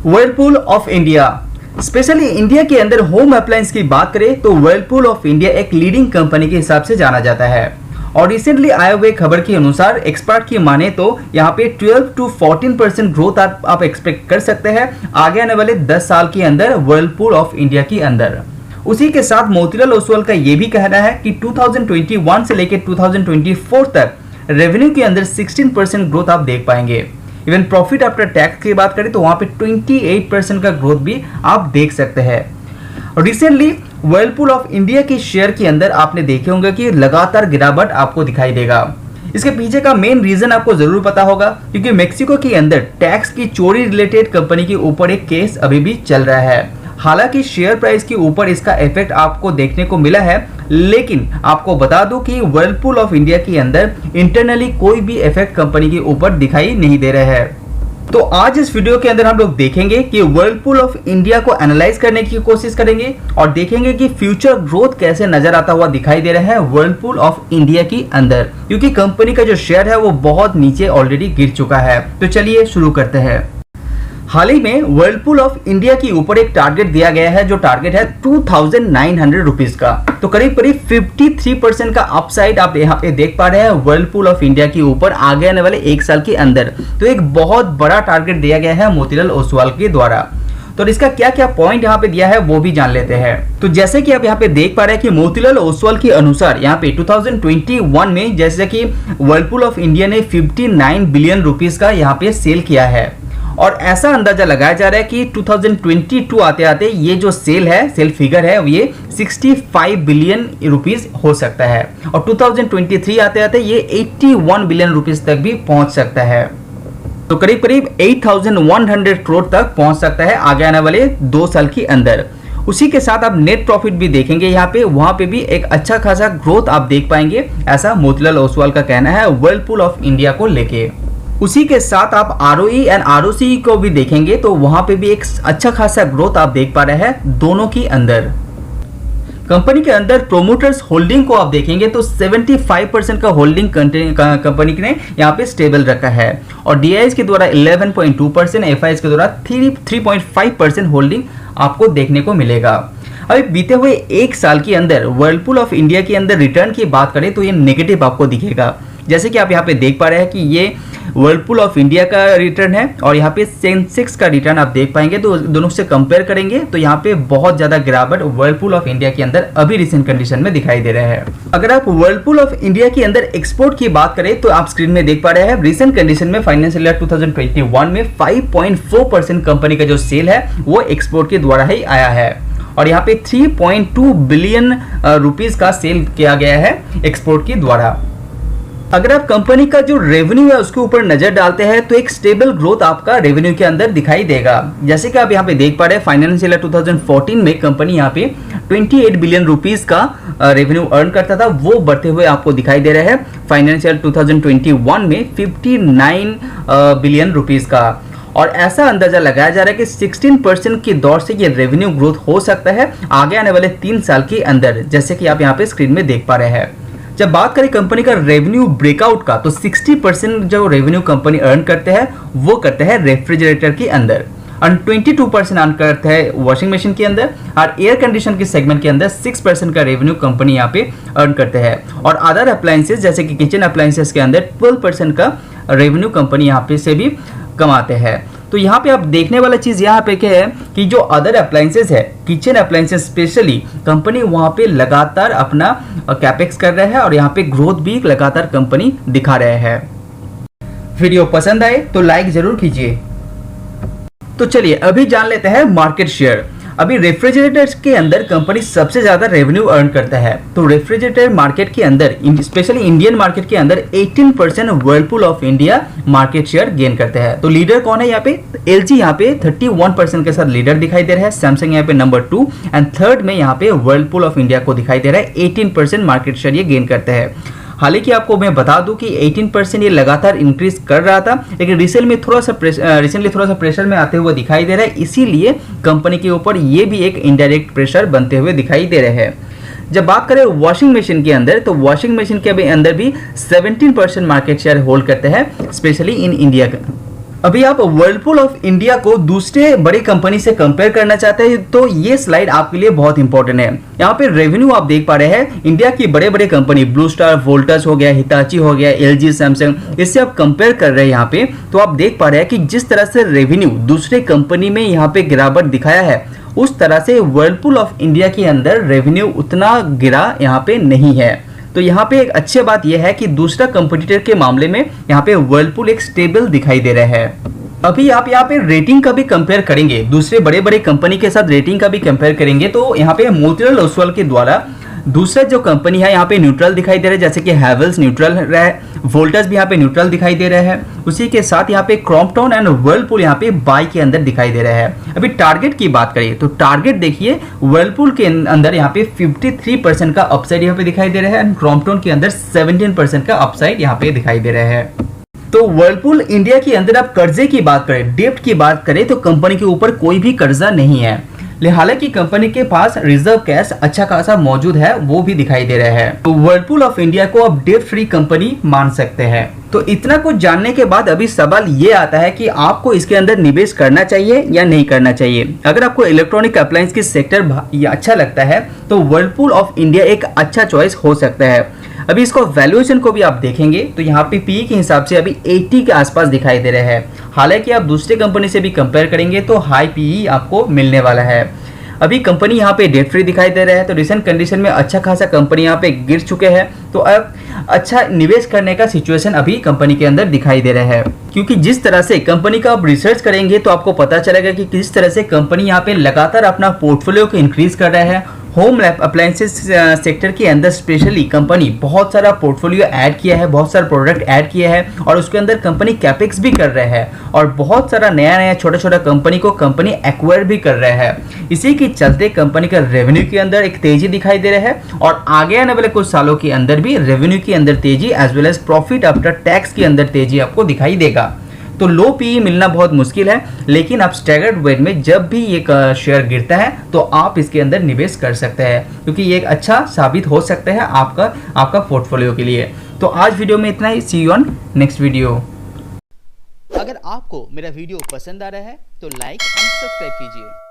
Whirlpool of India. Specially India के अंदर home appliance की बात करें तो व्हर्लपूल ऑफ इंडिया एक लीडिंग कंपनी के हिसाब से जाना जाता है। और रिसेंटली आए हुए खबर के अनुसार एक्सपर्ट की माने तो यहाँ पे 12 to 14% ग्रोथ आप एक्सपेक्ट कर सकते हैं आगे आने वाले 10 साल के अंदर व्हर्लपूल ऑफ इंडिया के अंदर। उसी के साथ मोतीलाल ओसवाल का ये भी कहना है कि 2021 से लेकर 2024 तक रेवेन्यू के अंदर 16% ग्रोथ आप देख पाएंगे। इवन प्रॉफिट आफ्टर टैक्स की बात करें तो वहां पे 28% का ग्रोथ भी आप देख सकते हैं। रिसेंटली व्हर्लपूल ऑफ इंडिया के शेयर के अंदर आपने देखे होंगे कि लगातार गिरावट आपको दिखाई देगा। इसके पीछे का मेन रीजन आपको जरूर पता होगा, क्योंकि मेक्सिको के अंदर टैक्स की चोरी रिलेटेड कंपनी के ऊपर एक केस अभी भी चल रहा है। हालांकि शेयर प्राइस के ऊपर इसका इफेक्ट आपको देखने को मिला है, लेकिन आपको बता दूं कि व्हर्लपूल ऑफ इंडिया के अंदर इंटरनली कोई भी इफेक्ट कंपनी के ऊपर दिखाई नहीं दे रहा है। तो आज इस वीडियो के अंदर हम लोग देखेंगे कि व्हर्लपूल ऑफ इंडिया को एनालाइज करने की कोशिश करेंगे और देखेंगे कि फ्यूचर ग्रोथ कैसे नजर आता हुआ दिखाई दे रहा है व्हर्लपूल ऑफ इंडिया के अंदर, क्योंकि कंपनी का जो शेयर है वो बहुत नीचे ऑलरेडी गिर चुका है। तो चलिए शुरू करते हैं। हाल ही में व्हर्लपूल ऑफ इंडिया के ऊपर एक टारगेट दिया गया है, जो टारगेट है 2900 रुपीज का। तो करीब करीब 53% का अपसाइड आप यहाँ पे देख पा रहे हैं व्हर्लपूल ऑफ इंडिया के ऊपर आगे आने वाले 1 साल के अंदर। तो एक बहुत बड़ा टारगेट दिया गया है मोतीलाल ओसवाल के द्वारा। तो इसका क्या क्या पॉइंट यहाँ पे दिया है वो भी जान लेते हैं। तो जैसे कि आप यहाँ पे देख पा रहे हैं कि मोतीलाल ओसवाल के अनुसार यहाँ पे 2021 में जैसे कि व्हर्लपूल ऑफ इंडिया ने 59 बिलियन रुपीज का यहाँ पे सेल किया है, और ऐसा अंदाजा लगाया जा रहा है कि 2022 आते आते ये जो सेल फिगर है ये 65 बिलियन रुपीस हो सकता है, और 2023 आते आते ये 81 बिलियन रुपीस तक भी पहुंच सकता है। तो करीब करीब 8100 करोड़ तक पहुंच सकता है आगे आने वाले 2 साल के अंदर। उसी के साथ आप नेट प्रॉफिट भी देखेंगे यहाँ पे, वहां पे भी एक अच्छा खासा ग्रोथ आप देख पाएंगे, ऐसा मोतीलाल ओसवाल का कहना है व्हर्लपूल ऑफ इंडिया को लेके। उसी के साथ आप ROE एंड ROCE को भी देखेंगे तो वहां पे भी एक अच्छा खासा ग्रोथ आप देख पा रहे हैं दोनों के अंदर। कंपनी के अंदर प्रोमोटर्स होल्डिंग को आप देखेंगे तो 75% का होल्डिंग कंपनी ने यहाँ पे स्टेबल रखा है, और DIS के द्वारा 11.2%, FIS के द्वारा 3.5% होल्डिंग आपको देखने को मिलेगा। अभी बीते हुए 1 साल के अंदर व्हर्लपूल ऑफ इंडिया के अंदर रिटर्न की बात करें तो ये नेगेटिव आपको दिखेगा। जैसे कि आप यहाँ पे देख पा रहे हैं कि ये व्हर्लपूल ऑफ इंडिया का रिटर्न है, और यहाँ पे सेंसेक्स का रिटर्न आप देख पाएंगे। तो दोनों से कंपेयर करेंगे तो यहाँ पे बहुत ज्यादा गिरावट व्हर्लपूल ऑफ इंडिया के अंदर अभी रिसेंट कंडीशन में दिखाई दे रहा है। अगर आप व्हर्लपूल ऑफ इंडिया के अंदर एक्सपोर्ट की बात करें तो आप स्क्रीन में देख पा रहे हैं रिसेंट कंडीशन में फाइनेंशियल ईयर 2021 में 5.4% कंपनी का जो सेल है वो एक्सपोर्ट के द्वारा ही आया है, और यहाँ पे 3.2 बिलियन रुपीस का सेल किया गया है एक्सपोर्ट के द्वारा। अगर आप कंपनी का जो रेवेन्यू है उसके ऊपर नजर डालते हैं तो एक स्टेबल ग्रोथ आपका रेवेन्यू के अंदर दिखाई देगा। जैसे कि आप यहाँ पे देख पा रहे हैं फाइनेंशियल ईयर 2014 में कंपनी यहाँ पे 28 बिलियन रुपीस का रेवेन्यू अर्न करता था, वो बढ़ते हुए आपको दिखाई दे रहा है फाइनेंशियल 2021 में 59 बिलियन रुपीस का। और ऐसा अंदाजा लगाया जा रहा है कि 16% की दौर से ये रेवेन्यू ग्रोथ हो सकता है आगे आने वाले 3 साल के अंदर, जैसे कि आप यहाँ पे स्क्रीन में देख पा रहे हैं। जब बात करें कंपनी का रेवेन्यू ब्रेकआउट का तो 60% जो रेवेन्यू कंपनी अर्न करते हैं वो करते हैं रेफ्रिजरेटर के अंदर, और 22% अर्न करते हैं वॉशिंग मशीन के अंदर, और एयर कंडीशन के सेगमेंट के अंदर 6% का रेवेन्यू कंपनी यहाँ पे अर्न करते हैं, और अदर अप्लायंसेस जैसे कि किचन अप्लायंसेस के अंदर 12% का रेवेन्यू कंपनी यहाँ पे से भी कमाते हैं। तो यहाँ पे आप देखने वाला चीज यहाँ पे क्या है कि जो अदर अप्लायंसेस है, किचन अप्लायंसेस स्पेशली, कंपनी वहाँ पे लगातार अपना कैपेक्स कर रहा है, और यहाँ पे ग्रोथ भी लगातार कंपनी दिखा रहे हैं। वीडियो पसंद आए तो लाइक जरूर कीजिए। तो चलिए अभी जान लेते हैं मार्केट शेयर। अभी रेफ्रिजरेटर्स के अंदर कंपनी सबसे ज्यादा रेवेन्यू अर्न करता है। तो रेफ्रिजरेटर मार्केट के अंदर स्पेशली इंडियन मार्केट के अंदर 18% Whirlpool of India market share gain करते हैं। तो लीडर कौन है यहाँ पे? LG यहाँ पे 31% के साथ लीडर दिखाई दे रहा है, सैमसंग यहाँ पे नंबर 2, एंड थर्ड में यहाँ पे व्हर्लपूल ऑफ इंडिया को दिखाई दे रहा है। 18% मार्केट शेयर ये गेन करते हैं। हालांकि आपको मैं बता दूं कि 18% ये लगातार इंक्रीज कर रहा था, लेकिन रिसेंटली थोड़ा सा प्रेशर में आते हुए दिखाई दे रहा है, इसीलिए कंपनी के ऊपर ये भी एक इनडायरेक्ट प्रेशर बनते हुए दिखाई दे रहे हैं। जब बात करें वॉशिंग मशीन के अंदर, तो वॉशिंग मशीन के अंदर भी 17% मार्केट शेयर होल्ड करते हैं, स्पेशली इन इंडिया। अभी आप वर्लपूल ऑफ इंडिया को दूसरे बड़ी कंपनी से कंपेयर करना चाहते हैं तो ये स्लाइड आपके लिए बहुत इंपॉर्टेंट है। यहाँ पे रेवेन्यू आप देख पा रहे हैं, इंडिया की बड़े बड़े कंपनी ब्लू स्टार, वोल्टास हो गया, हिताची हो गया, एलजी, सैमसंग, इससे आप कंपेयर कर रहे हैं यहाँ पे, तो आप देख पा रहे हैं कि जिस तरह से रेवेन्यू दूसरे कंपनी में यहाँ पे गिरावट दिखाया है, उस तरह से वर्लपूल ऑफ इंडिया के अंदर रेवेन्यू उतना गिरा यहाँ पे नहीं है। तो यहाँ पे एक अच्छी बात यह है कि दूसरा कंपटीटर के मामले में यहाँ पे वर्लपूल एक स्टेबल दिखाई दे रहा है। अभी आप यहाँ पे रेटिंग का भी कंपेयर करेंगे, दूसरे बड़े बड़े कंपनी के साथ रेटिंग का भी कंपेयर करेंगे, तो यहाँ पे मोतीलाल ओसवाल के द्वारा दूसरा जो कंपनी है यहाँ पे न्यूट्रल दिखाई दे रहा है, जैसे कि हैवेल्स न्यूट्रल रहा है, वोल्टास भी यहाँ पे न्यूट्रल दिखाई दे रहा है। उसी के साथ यहाँ पे क्रॉम्पटन एंड वर्लपूल यहाँ पे बाय के अंदर दिखाई दे रहा है। अभी टारगेट की बात करें तो टारगेट देखिए, वर्लपूल के अंदर यहाँ पे 53% का अपसाइड यहाँ पे दिखाई दे रहा है एंड क्रॉम्पटन के अंदर 17% का अपसाइड यहाँ पे दिखाई दे रहा है। तो वर्लपूल इंडिया के अंदर आप कर्जे की बात करें, डेब्ट की बात करें, तो कंपनी के ऊपर कोई भी कर्जा नहीं है। हालांकि कंपनी के पास रिजर्व कैश अच्छा खासा मौजूद है, वो भी दिखाई दे रहा है। तो वर्लपूल ऑफ इंडिया को आप डेट फ्री कंपनी मान सकते हैं। तो इतना कुछ जानने के बाद अभी सवाल ये आता है कि आपको इसके अंदर निवेश करना चाहिए या नहीं करना चाहिए। अगर आपको इलेक्ट्रॉनिक अप्लायंस की सेक्टर अच्छा लगता है तो वर्लपूल ऑफ इंडिया एक अच्छा चॉइस हो सकता है। अभी इसको वैल्यूएशन को भी आप देखेंगे तो यहाँ पे पीई के हिसाब से अभी 80 के आसपास दिखाई दे रहे हैं। हालांकि आप दूसरे कंपनी से भी कंपेयर करेंगे तो हाई पीई आपको मिलने वाला है। अभी कंपनी यहाँ पे डेट फ्री दिखाई दे रहा है, तो रिसेंट कंडीशन में अच्छा खासा कंपनी यहाँ पे गिर चुके हैं, तो अब अच्छा निवेश करने का सिचुएशन अभी कंपनी के अंदर दिखाई दे रहा है। क्योंकि जिस तरह से कंपनी का आप रिसर्च करेंगे तो आपको पता चलेगा कि किस तरह से कंपनी यहाँ पे लगातार अपना पोर्टफोलियो को इंक्रीज कर रहा है। होम अप्लायंसेस सेक्टर के अंदर स्पेशली कंपनी बहुत सारा पोर्टफोलियो ऐड किया है, बहुत सारा प्रोडक्ट ऐड किया है और उसके अंदर कंपनी कैपेक्स भी कर रहे हैं और बहुत सारा नया छोटा छोटा कंपनी को कंपनी एक्वायर भी कर रहे हैं। इसी के चलते कंपनी का रेवेन्यू के अंदर एक तेजी दिखाई दे रहा है और आगे आने वाले कुछ सालों के अंदर भी रेवेन्यू के अंदर तेजी as well as profit after tax के अंदर तेजी आपको दिखाई देगा। तो लो पीई मिलना बहुत मुश्किल है, लेकिन आप स्टैगर्ड वेट में जब भी ये शेयर गिरता है तो आप इसके अंदर निवेश कर सकते हैं, क्योंकि ये एक अच्छा साबित हो सकता है आपका पोर्टफोलियो के लिए। तो आज वीडियो में इतना ही, सी यू ऑन नेक्स्ट वीडियो। अगर आपको मेरा वीडियो पसंद आ रहा है तो लाइक एंड सब्सक्राइब कीजिए।